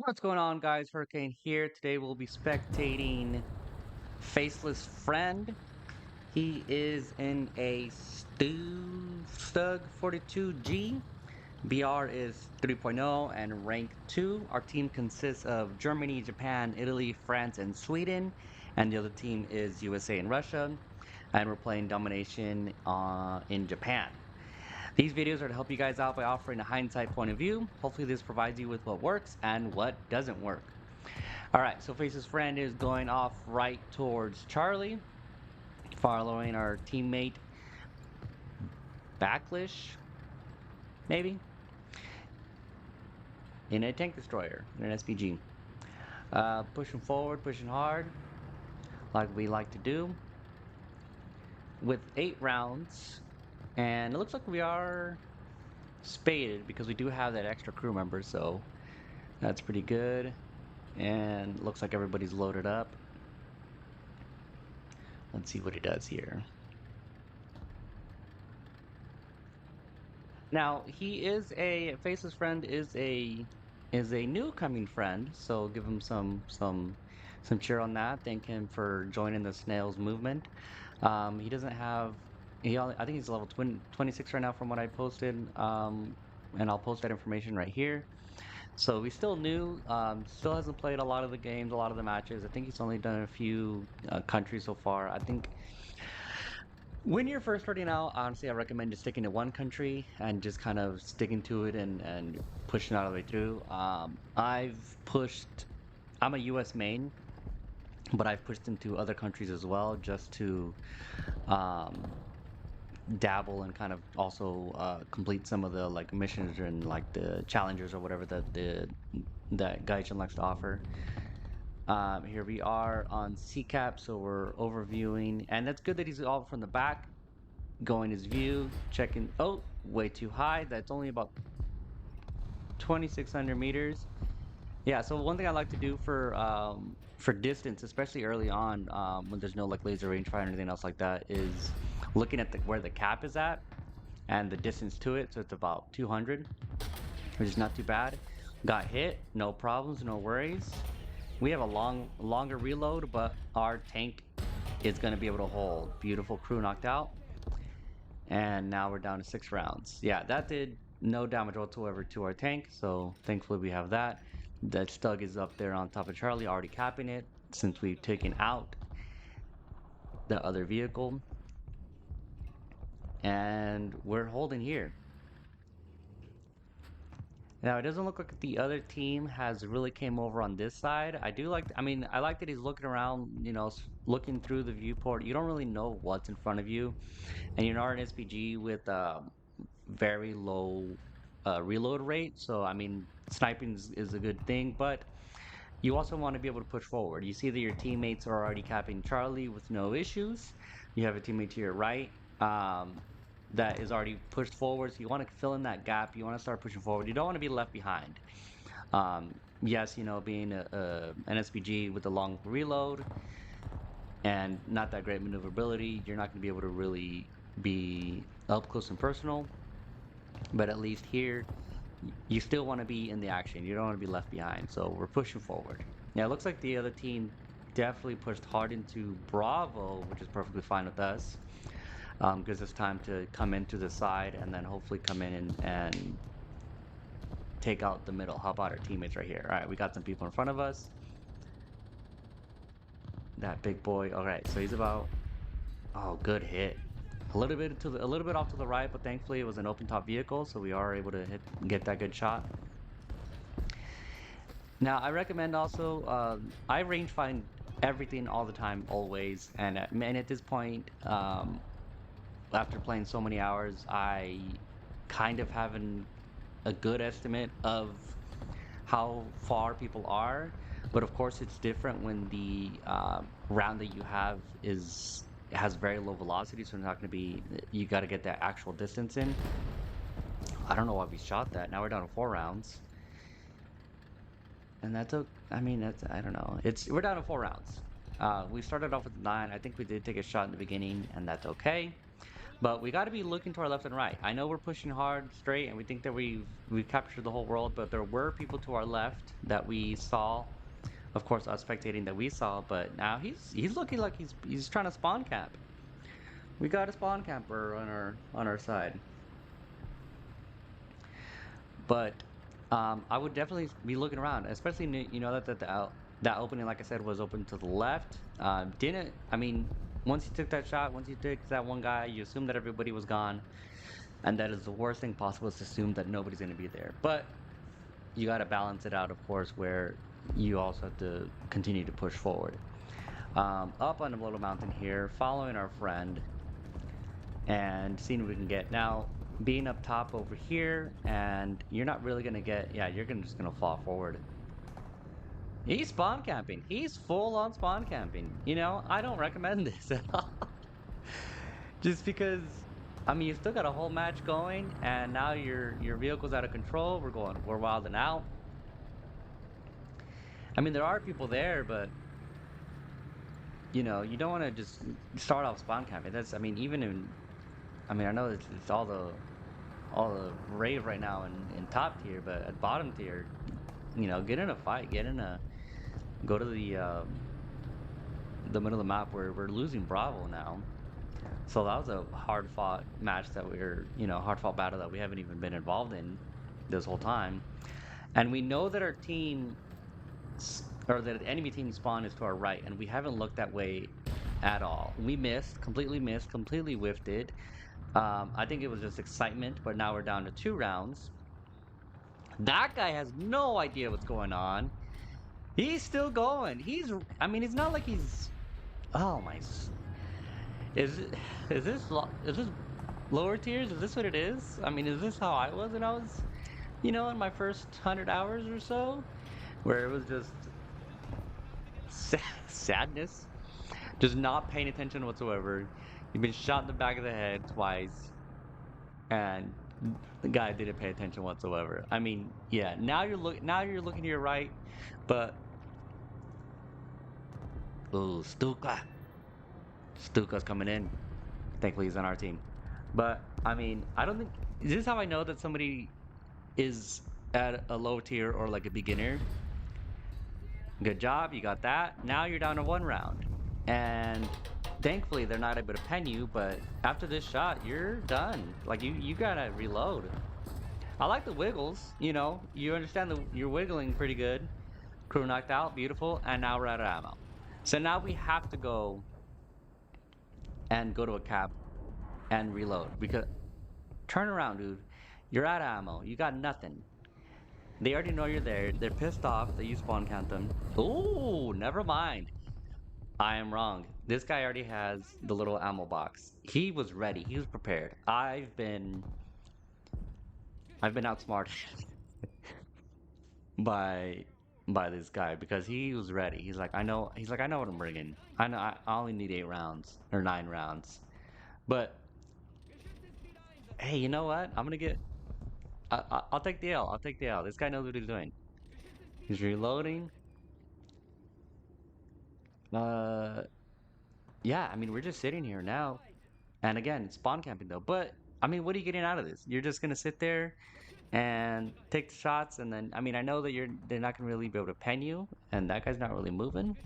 What's going on, guys? Hurricane here. Today we'll be spectating Faceless Friend. He is in a Stug 42G. BR is 3.0 and rank 2. Our team consists of Germany, Japan, Italy, France, and Sweden. And the other team is USA and Russia. And we're playing Domination in Japan. These videos are to help you guys out by offering a hindsight point of view. Hopefully this provides you with what works and what doesn't work. Alright, so Face's friend is going off right towards Charlie, following our teammate Backlish, maybe, in a tank destroyer, in an SPG. Pushing forward, pushing hard, like we like to do, with 8 rounds, and it looks like we are spaded because we do have that extra crew member, so that's pretty good. And looks like everybody's loaded up. Let's see what he does here. Now he is a Faceless friend is a new coming friend, so give him some cheer on that. Thank him for joining the snails movement. He doesn't have I think he's level 26 right now from what I posted. And I'll post that information right here. So he's still new, still hasn't played a lot of the games, a lot of the matches. I think he's only done a few countries so far. I think when you're first starting out, honestly, I recommend just sticking to one country and just kind of sticking to it and pushing all the way through. I'm a US main, but I've pushed into other countries as well just to um, dabble and kind of also complete some of the like missions and like the challengers or whatever that Gaijin likes to offer. Here we are on CCAP, so we're overviewing, and that's good that he's all from the back, going his view, checking. Oh, way too high. That's only about 2,600 meters. Yeah. So one thing I like to do for distance, especially early on, when there's no like laser rangefinder or anything else like that, is looking at where the cap is at and the distance to it. So it's about 200, which is not too bad. Got hit, no problems, no worries. We have a longer reload, but our tank is going to be able to hold. Beautiful crew knocked out. And now we're down to 6 rounds. Yeah, that did no damage whatsoever to our tank, so thankfully we have that. That Stug is up there on top of Charlie, already capping it, since we've taken out the other vehicle. And we're holding here. Now, it doesn't look like the other team has really came over on this side. I mean, I like that he's looking around, looking through the viewport. You don't really know what's in front of you. And you're not an SPG with very low reload rate. So, I mean, sniping is a good thing, but you also want to be able to push forward. You see that your teammates are already capping Charlie with no issues. You have a teammate to your right that is already pushed forward. So you want to fill in that gap. You want to start pushing forward. You don't want to be left behind. Yes, being an SPG with a long reload and not that great maneuverability, you're not going to be able to really be up close and personal. But at least here, you still want to be in the action. You don't want to be left behind. So we're pushing forward. Yeah, it looks like the other team definitely pushed hard into Bravo, which is perfectly fine with us. Gives us time to come into the side and then hopefully come in and take out the middle. How about our teammates right here? All right, we got some people in front of us. That big boy. All right, so he's about. Oh, good hit. A little bit off to the right, but thankfully it was an open top vehicle, so we are able to get that good shot. Now I recommend also I range find everything all the time, always, and at this point, after playing so many hours, I kind of have a good estimate of how far people are. But of course, it's different when the round that you have has very low velocity, so it's not going to be. You got to get that actual distance in. I don't know why we shot that. Now we're down to 4 rounds, and I mean, I don't know. We're down to 4 rounds. We started off with 9. I think we did take a shot in the beginning, and that's okay. But we got to be looking to our left and right. I know we're pushing hard straight and we think that we've captured the whole world, but there were people to our left that we saw. Of course, us spectating that we saw, but now he's looking like he's trying to spawn camp. We got a spawn camper on our side. But I would definitely be looking around, especially you know that that opening, like I said, was open to the left. Didn't I mean, once you took that shot, once you took that one guy, you assume that everybody was gone, and that is the worst thing possible is to assume that nobody's going to be there. But you got to balance it out, of course, where you also have to continue to push forward. Up on the little mountain here, following our friend and seeing what we can get. Now, being up top over here, and you're not really gonna get, yeah, you're just gonna fall forward. He's spawn camping. He's full on spawn camping. You know, I don't recommend this at all. Just because, I mean, you still got a whole match going, and now your vehicle's out of control. We're wilding out. I mean, there are people there, but you know, you don't want to just start off spawn camping. That's, I mean, even in, I mean, I know it's all the rave right now in top tier, but at bottom tier, you know, get in a fight, go to the middle of the map where we're losing Bravo now. So that was a hard fought match that you know, hard fought battle that we haven't even been involved in this whole time. And we know that our team, or that the enemy team spawn is to our right, and we haven't looked that way at all. We missed, completely whiffed it. I think it was just excitement, but now we're down to 2 rounds. That guy has no idea what's going on. He's still going. I mean, it's not like he's, oh my, is it, is this lower tiers? Is this what it is? I mean, is this how I was when I was, you know, in my first 100 hours or so? Where it was just sadness, just not paying attention whatsoever. You've been shot in the back of the head twice, and the guy didn't pay attention whatsoever. I mean, yeah, now you're looking to your right, but ooh, Stuka's coming in. Thankfully, he's on our team. But I mean, I don't think, is this how I know that somebody is at a low tier or like a beginner? Good job, you got that. Now you're down to 1 round. And thankfully they're not able to pen you, but after this shot, you're done. Like you gotta reload. I like the wiggles, you know, you understand you're wiggling pretty good. Crew knocked out, beautiful, and now we're out of ammo. So now we have to go to a cap and reload because turn around, dude. You're out of ammo. You got nothing. They already know you're there. They're pissed off that you spawn count them. Ooh, never mind. I am wrong. This guy already has the little ammo box. He was ready. He was prepared. I've been outsmarted by by this guy because he was ready. He's like, I know. He's like, I know what I'm bringing. I know. I only need 8 rounds or 9 rounds. But hey, you know what? I'm gonna get. I'll take the L. I'll take the L. This guy knows what he's doing. He's reloading. Uh, yeah. I mean, we're just sitting here now, and again, it's spawn camping though. But I mean, what are you getting out of this? You're just gonna sit there and take the shots, and then I mean, I know that they're not gonna really be able to pen you, and that guy's not really moving.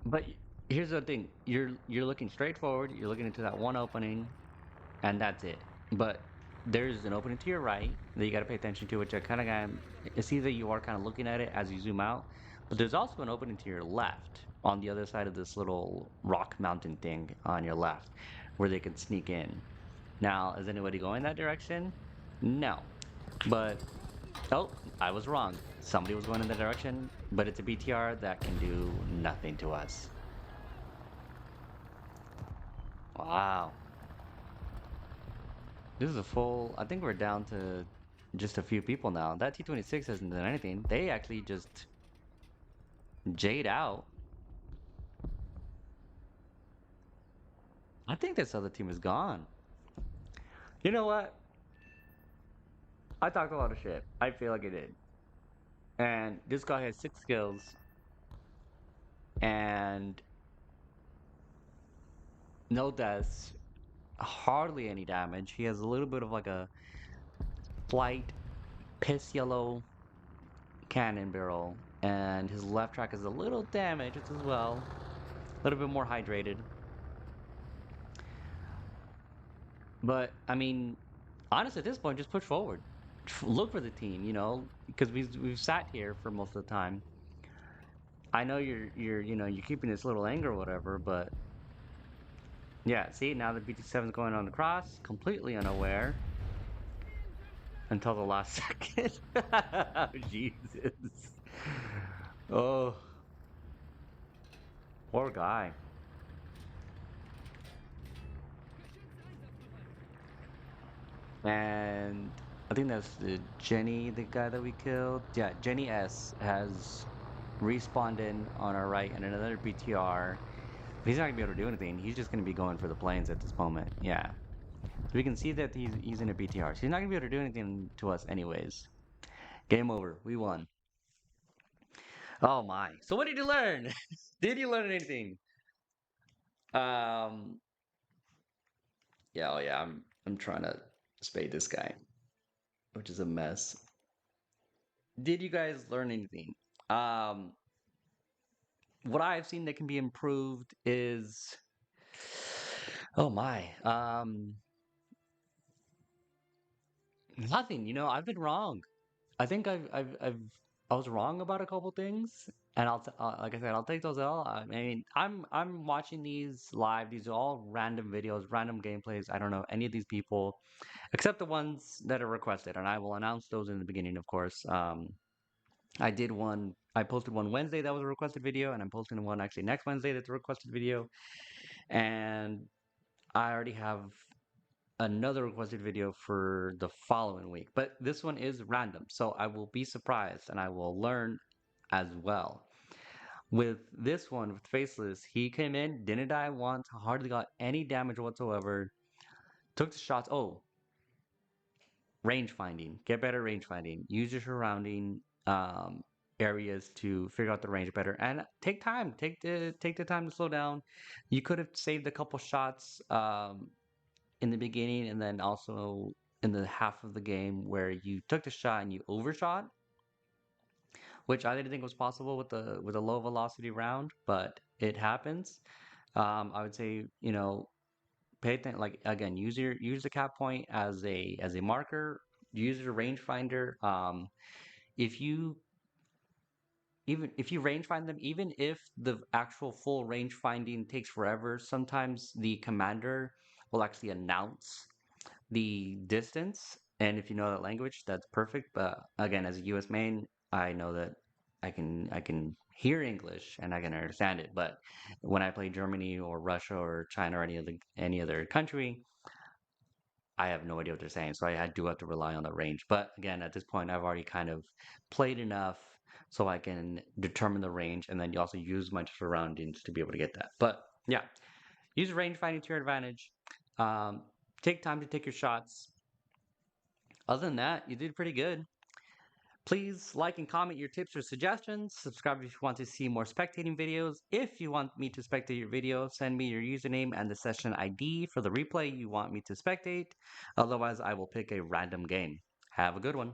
But here's the thing: you're looking straight forward. You're looking into that one opening, and that's it. But there's an opening to your right that you got to pay attention to, which I kind of see that you are kind of looking at it as you zoom out. But there's also an opening to your left on the other side of this little rock mountain thing on your left, where they can sneak in. Now, is anybody going that direction? No. But oh, I was wrong. Somebody was going in that direction, but it's a BTR that can do nothing to us. Wow. This is a full. I think we're down to just a few people now. That T-26 hasn't done anything. They actually just jade out. I think this other team is gone. You know what? I talked a lot of shit. I feel like I did. And this guy has 6 kills. And No deaths, hardly any damage. He has a little bit of like a slight piss yellow cannon barrel, and his left track is a little damaged as well, a little bit more hydrated. But I mean, honestly, at this point, just push forward. Look for the team, because we've sat here for most of the time. I know you're keeping this little anger or whatever, but yeah, see, now the BT7 is going on the cross, completely unaware until the last second. Jesus. Oh, poor guy. And I think that's the Jenny, the guy that we killed. Yeah, Jenny S has respawned in on our right and another BTR. He's not gonna be able to do anything. He's just gonna be going for the planes at this moment. Yeah. So we can see that he's in a BTR. So he's not gonna be able to do anything to us anyways. Game over. We won. Oh my. So what did you learn? Did you learn anything? Um yeah, oh yeah, I'm trying to spade this guy, which is a mess. Did you guys learn anything? Um what I've seen that can be improved is oh my. Nothing, I've been wrong. I think I was wrong about a couple things, and like I said, I'll take those L. I mean, I'm watching these live. These are all random videos, random gameplays. I don't know any of these people except the ones that are requested, and I will announce those in the beginning, of course. I posted one Wednesday that was a requested video, and I'm posting one actually next Wednesday that's a requested video, and I already have another requested video for the following week. But this one is random, so I will be surprised and I will learn as well. With this one, with Faceless, he came in, didn't die once, hardly got any damage whatsoever, took the shots. Oh, range finding. Get better range finding. Use your surrounding areas to figure out the range better and take time. Take the time to slow down. You could have saved a couple shots in the beginning and then also in the half of the game where you took the shot and you overshot, which I didn't think was possible with a low velocity round, but it happens. I would say, pay attention. Like again, use the cap point as a marker. Use your rangefinder. If you even if you range find them, even if the actual full range finding takes forever, sometimes the commander will actually announce the distance. And if you know that language, that's perfect. But again, as a US main, I know that I can hear English and I can understand it. But when I play Germany or Russia or China or any other country, I have no idea what they're saying. So I do have to rely on the range. But again, at this point, I've already kind of played enough so I can determine the range and then you also use my surroundings to be able to get that. But yeah, use range finding to your advantage. Um, take time to take your shots. Other than that, you did pretty good. Please like and comment your tips or suggestions. Subscribe if you want to see more spectating videos. If you want me to spectate your video, send me your username and the session ID for the replay you want me to spectate. Otherwise, I will pick a random game. Have a good one.